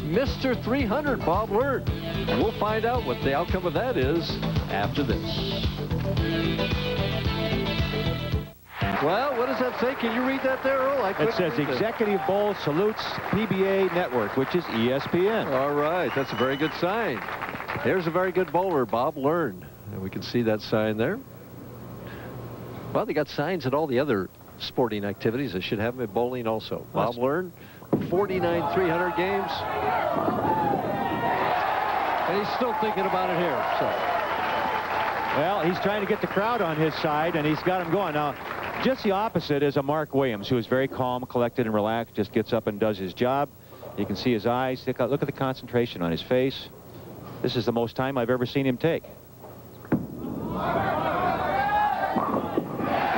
Mr. 300, Bob Learn. And we'll find out what the outcome of that is after this. Well, what does that say? Can you read that there, Earl? It says Executive Bowl salutes PBA Network, which is ESPN. All right, that's a very good sign. Here's a very good bowler, Bob Learn. And we can see that sign there. Well, they got signs at all the other sporting activities. They should have them at bowling also. Bob Learn, 49 300 games. And he's still thinking about it here. So. Well, he's trying to get the crowd on his side, and he's got him going. Now, just the opposite is a Mark Williams, who is very calm, collected, and relaxed, just gets up and does his job. You can see his eyes. Look at the concentration on his face. This is the most time I've ever seen him take.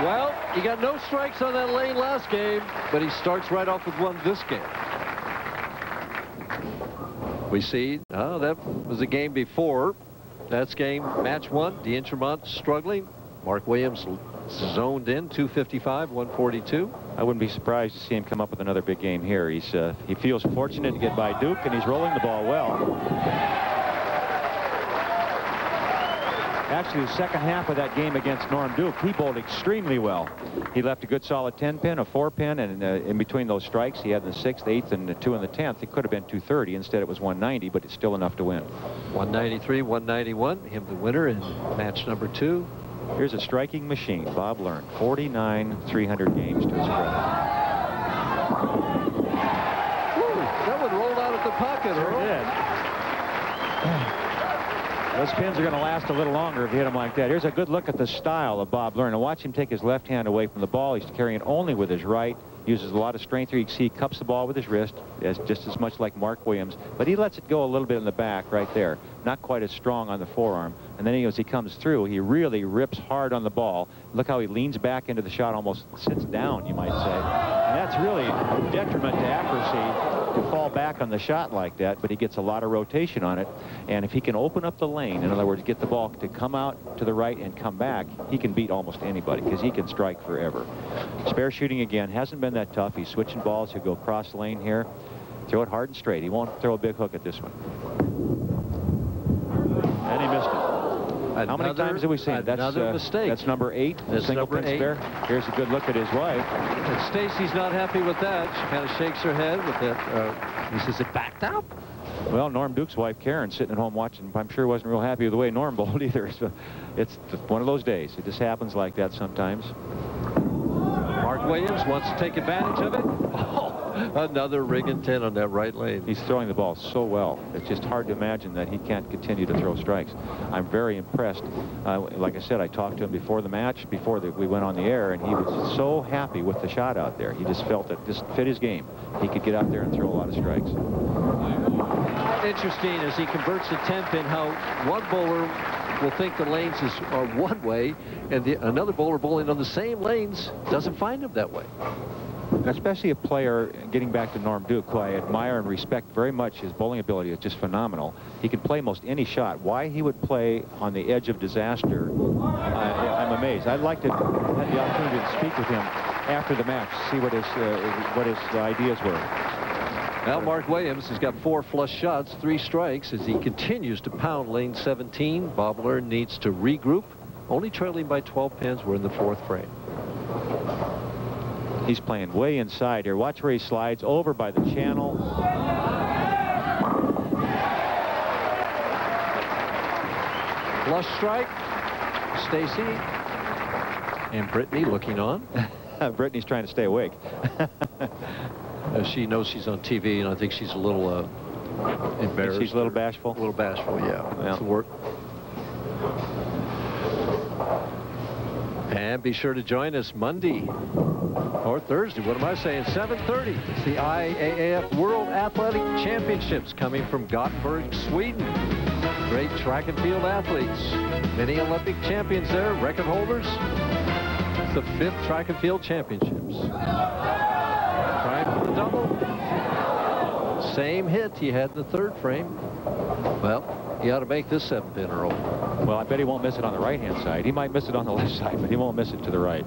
Well, he got no strikes on that lane last game, but he starts right off with one this game. We see, that was the game before. That's game match 1. D'Entremont struggling. Mark Williams zoned in, 255, 142. I wouldn't be surprised to see him come up with another big game here. He feels fortunate to get by Duke, and he's rolling the ball well. Actually, the second half of that game against Norm Duke, he bowled extremely well. He left a good solid 10-pin, a 4-pin, and in between those strikes, he had the 6th, 8th, and the 2 in the 10th. It could have been 230. Instead, it was 190, but it's still enough to win. 193, 191. Him the winner in match number 2. Here's a striking machine, Bob Learn. 49 300 games to his credit. Woo, that one rolled out of the pocket, Earl. Sure did. Those pins are going to last a little longer if you hit them like that. Here's a good look at the style of Bob Learn. And watch him take his left hand away from the ball. He's carrying only with his right. Uses a lot of strength here. You can see he cups the ball with his wrist, just as much like Mark Williams. But he lets it go a little bit in the back right there. Not quite as strong on the forearm. And then as he comes through, he really rips hard on the ball. Look how he leans back into the shot, almost sits down, you might say. And that's really a detriment to accuracy to fall back on the shot like that, but he gets a lot of rotation on it. And if he can open up the lane, in other words, get the ball to come out to the right and come back, he can beat almost anybody because he can strike forever. Spare shooting again hasn't been that tough. He's switching balls. He'll go cross lane here. Throw it hard and straight. He won't throw a big hook at this one. And he missed it. How many times have we seen it? Another mistake. That's number 8. That's single number pin 8. spare. Here's a good look at his wife. And Stacy's not happy with that. She kind of shakes her head with that. He says, it backed up. Well, Norm Duke's wife, Karen, sitting at home watching, I'm sure wasn't real happy with the way Norm bowled either. So it's one of those days. It just happens like that sometimes. Mark Williams wants to take advantage of it. Oh, another rig and 10 on that right lane. He's throwing the ball so well. It's just hard to imagine that he can't continue to throw strikes. I'm very impressed. Like I said, I talked to him before the match, before we went on the air, and he was so happy with the shot out there. He just felt that this fit his game. He could get out there and throw a lot of strikes. Interesting as he converts the 10-pin, how one bowler will think the lanes are one way, and another bowler bowling on the same lanes doesn't find them that way. Especially a player, getting back to Norm Duke, who I admire and respect very much. His bowling ability is just phenomenal. He can play most any shot. Why he would play on the edge of disaster, I'm amazed. I'd like to have the opportunity to speak with him after the match, see what his ideas were. Now Mark Williams has got 4 flush shots, 3 strikes as he continues to pound lane 17. Bob Learn needs to regroup. Only trailing by 12 pins. We're in the 4th frame. He's playing way inside here. Watch where he slides over by the channel. Flush strike. Stacy and Brittany looking on. Brittany's trying to stay awake. She knows she's on TV, and I think she's a little embarrassed. She's a little bashful? A little bashful, yeah. That's the word. And be sure to join us Monday or Thursday. What am I saying? 7:30. It's the IAAF World Athletic Championships coming from Gothenburg, Sweden. Great track and field athletes. Many Olympic champions there, record holders. It's the 5th track and field championships. Trying for the double. Same hit he had in the 3rd frame. Well, he ought to make this 7-pin, Earl. Well, I bet he won't miss it on the right-hand side. He might miss it on the left side, but he won't miss it to the right.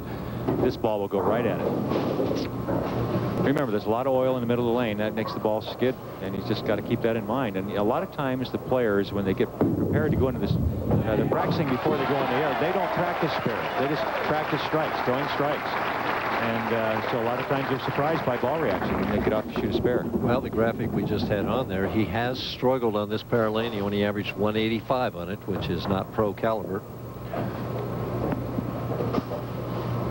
this ball will go right at it. Remember, there's a lot of oil in the middle of the lane. That makes the ball skid, and he's just got to keep that in mind. And a lot of times the players, when they get prepared to go into this, they're practicing before they go in the air. They don't practice spare. They just practice strikes, throwing strikes. And so a lot of times they're surprised by ball reaction when they get off to shoot a spare. Well, the graphic we just had on there, he has struggled on this pair of lane. He only averaged 185 on it, which is not pro caliber.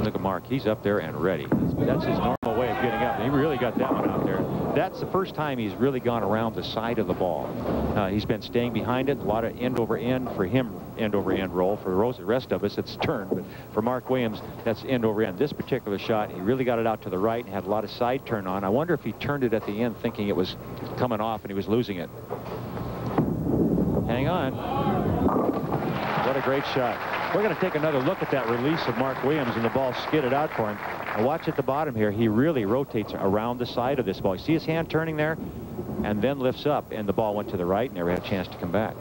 Look at Mark. He's up there and ready. That's his normal way of getting up. And he really got that one out there. That's the first time he's really gone around the side of the ball. He's been staying behind it. A lot of end over end for him, end over end roll. For the rest of us, it's turn. But for Mark Williams, that's end over end. This particular shot, he really got it out to the right and had a lot of side turn on. I wonder if he turned it at the end thinking it was coming off and he was losing it. Hang on. What a great shot. We're going to take another look at that release of Mark Williams, and the ball skidded out for him. And watch at the bottom here. He really rotates around the side of this ball. You see his hand turning there? And then lifts up, and the ball went to the right, and never had a chance to come back.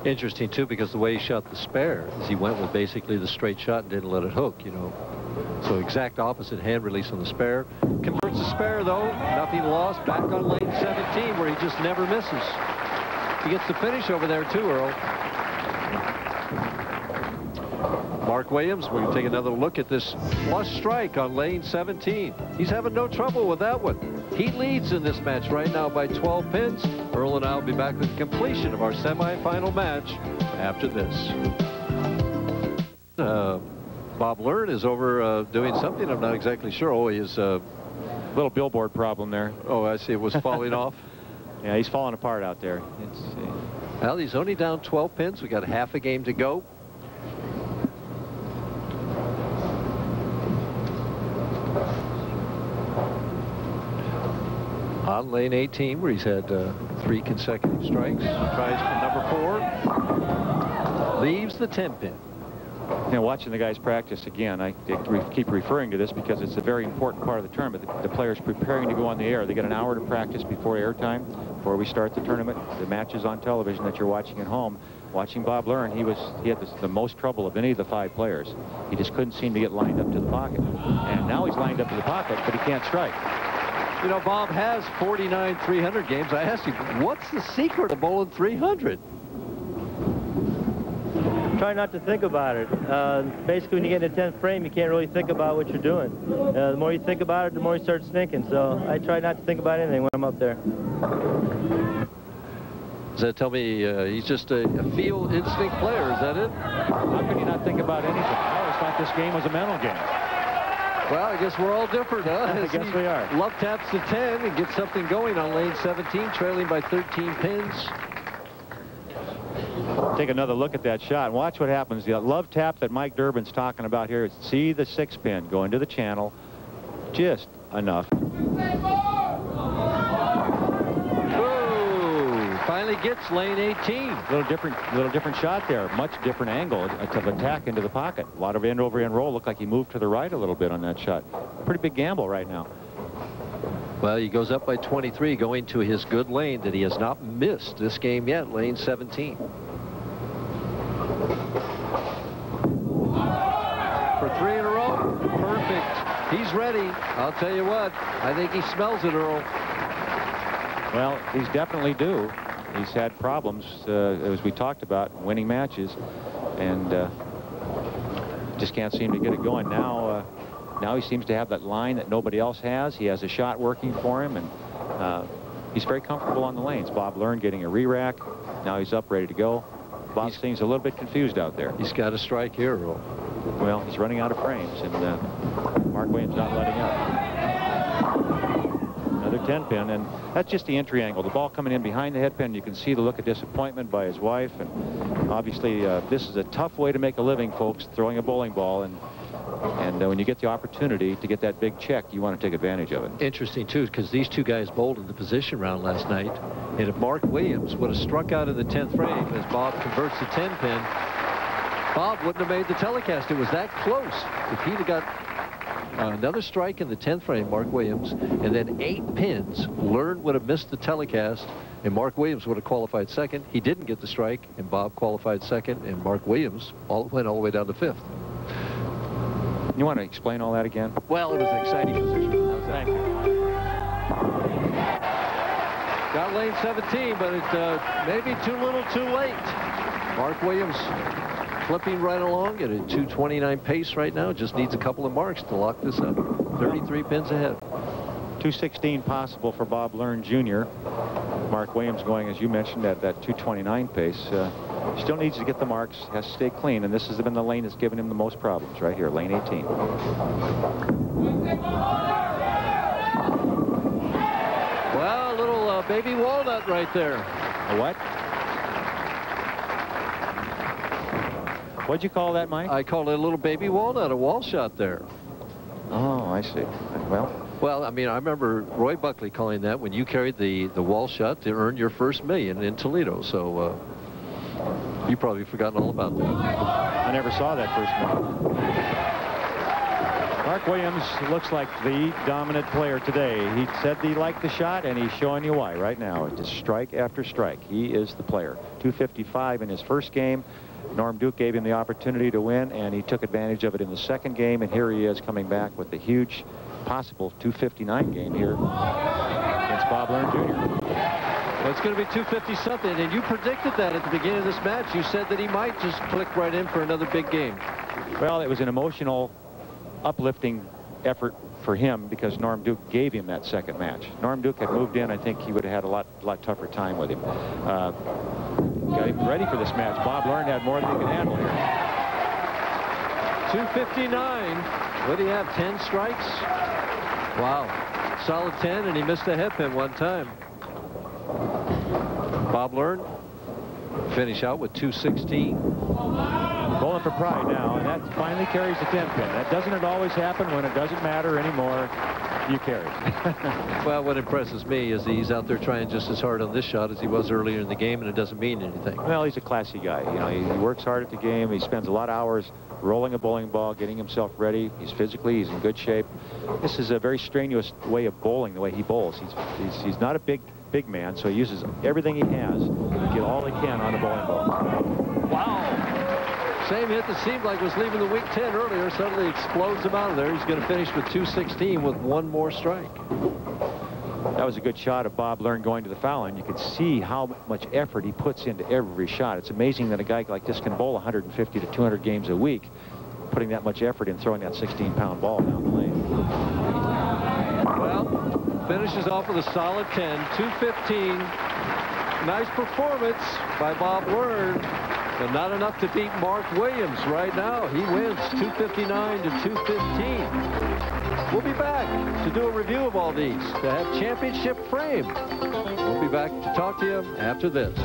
Interesting, too, because the way he shot the spare is he went with basically the straight shot and didn't let it hook, you know. So exact opposite hand release on the spare. Converts the spare, though. Nothing lost. Back on lane 17, where he just never misses. He gets the finish over there, too, Earl. Mark Williams, we're going to take another look at this flush strike on lane 17. He's having no trouble with that one. He leads in this match right now by 12 pins. Earl and I will be back with the completion of our semifinal match after this. Bob Learn is over doing something. I'm not exactly sure. Oh, he is a little billboard problem there. Oh, I see. It was falling off. Yeah, he's falling apart out there. Well, he's only down 12 pins. We got half a game to go. On lane 18, where he's had 3 consecutive strikes. Tries for number 4. Leaves the 10-pin. Now, watching the guys practice again, I keep referring to this because it's a very important part of the tournament. The players preparing to go on the air. They get an hour to practice before airtime, before we start the tournament. The matches on television that you're watching at home. Watching Bob Learn, he had the most trouble of any of the 5 players. He just couldn't seem to get lined up to the pocket. And now he's lined up to the pocket, but he can't strike. You know, Bob has 49 300 games. I asked him, what's the secret of bowling 300? Try not to think about it. Basically, when you get in the 10th frame, you can't really think about what you're doing. The more you think about it, the more you start stinking. So I try not to think about anything when I'm up there. Does that tell me he's just a field instinct player? Is that it? How can you not think about anything? I always thought this game was a mental game. Well, I guess we're all different, huh? I guess we are. Love taps to 10 and gets something going on lane 17, trailing by 13 pins. Take another look at that shot and watch what happens. The love tap that Mike Durbin's talking about here. See the 6-pin go into the channel. Just enough. Finally gets lane 18. Little different shot there. Much different angle of attack into the pocket. A lot of end over end roll. Looked like he moved to the right a little bit on that shot. Pretty big gamble right now. Well, he goes up by 23, going to his good lane that he has not missed this game yet, lane 17. For 3 in a row. Perfect. He's ready. I'll tell you what. I think he smells it, Earl. Well, he's definitely due. He's had problems, as we talked about, winning matches, and just can't seem to get it going. Now he seems to have that line that nobody else has. He has a shot working for him, and he's very comfortable on the lanes. Bob Learn getting a re-rack. Now he's up, ready to go. Bob seems a little bit confused out there. He's got a strike here, Earl. Well, he's running out of frames, and Mark Williams not letting up. Another 10-pin, and that's just the entry angle. The ball coming in behind the head pin. You can see the look of disappointment by his wife, and obviously this is a tough way to make a living, folks, throwing a bowling ball, and when you get the opportunity to get that big check, you want to take advantage of it. Interesting, too, because these two guys bowled in the position round last night, and if Mark Williams would have struck out in the 10th frame as Bob converts the 10-pin, Bob wouldn't have made the telecast. It was that close. If he'd have got another strike in the 10th frame, Mark Williams, and then 8 pins, Learn would have missed the telecast, and Mark Williams would have qualified second. He didn't get the strike, and Bob qualified second, and Mark Williams went all the way down to 5th. You want to explain all that again? Well, it was an exciting position. Thank you. Got lane 17, but it maybe too little too late. Mark Williams flipping right along at a 2:29 pace right now. Just needs a couple of marks to lock this up. 33 pins ahead. 2:16 possible for Bob Learn Jr. Mark Williams going, as you mentioned, at that 2:29 pace. Still needs to get the marks, has to stay clean, and this has been the lane that's given him the most problems right here, lane 18. Well, a little baby walnut right there. A what? What'd you call that, Mike? I called it a little baby walnut, a wall shot there. Oh, I see. Well, I mean, I remember Roy Buckley calling that when you carried the wall shot to earn your first million in Toledo. So you've probably forgotten all about that. I never saw that first one. Mark Williams looks like the dominant player today. He said he liked the shot, and he's showing you why right now. It's just strike after strike. He is the player. 255 in his first game. Norm Duke gave him the opportunity to win, and he took advantage of it in the second game, and here he is coming back with the huge possible 259 game here against Bob Learn Jr. Well, it's going to be 250 something, and you predicted that at the beginning of this match. You said that he might just click right in for another big game. Well, it was an emotional, uplifting effort for him because Norm Duke gave him that second match. Norm Duke had moved in. I think he would have had a lot tougher time with him. Got him ready for this match. Bob Learn had more than he could handle here. 259. What do you have, 10 strikes? Wow. Solid 10, and he missed a headpin one time. Bob Learn finish out with 216. Bowling for pride now, and that finally carries the 10 pin. That doesn't always happen when it doesn't matter anymore. You carry. Well, what impresses me is he's out there trying just as hard on this shot as he was earlier in the game, and it doesn't mean anything. Well, he's a classy guy. You know, he works hard at the game. He spends a lot of hours rolling a bowling ball, getting himself ready. He's in good shape. This is a very strenuous way of bowling, the way he bowls. He's not a big man, so he uses everything he has to get all he can on a bowling ball. Wow. Same hit that seemed like was leaving the weak 10 earlier suddenly explodes him out of there. He's going to finish with 216 with one more strike. That was a good shot of Bob Learn going to the foul line. You could see how much effort he puts into every shot. It's amazing that a guy like this can bowl 150 to 200 games a week, putting that much effort in throwing that 16-pound ball down the lane. Well, finishes off with a solid 10, 215. Nice performance by Bob Learn, but not enough to beat Mark Williams right now. He wins 259 to 215. We'll be back to do a review of all these, to have championship frame. We'll be back to talk to you after this.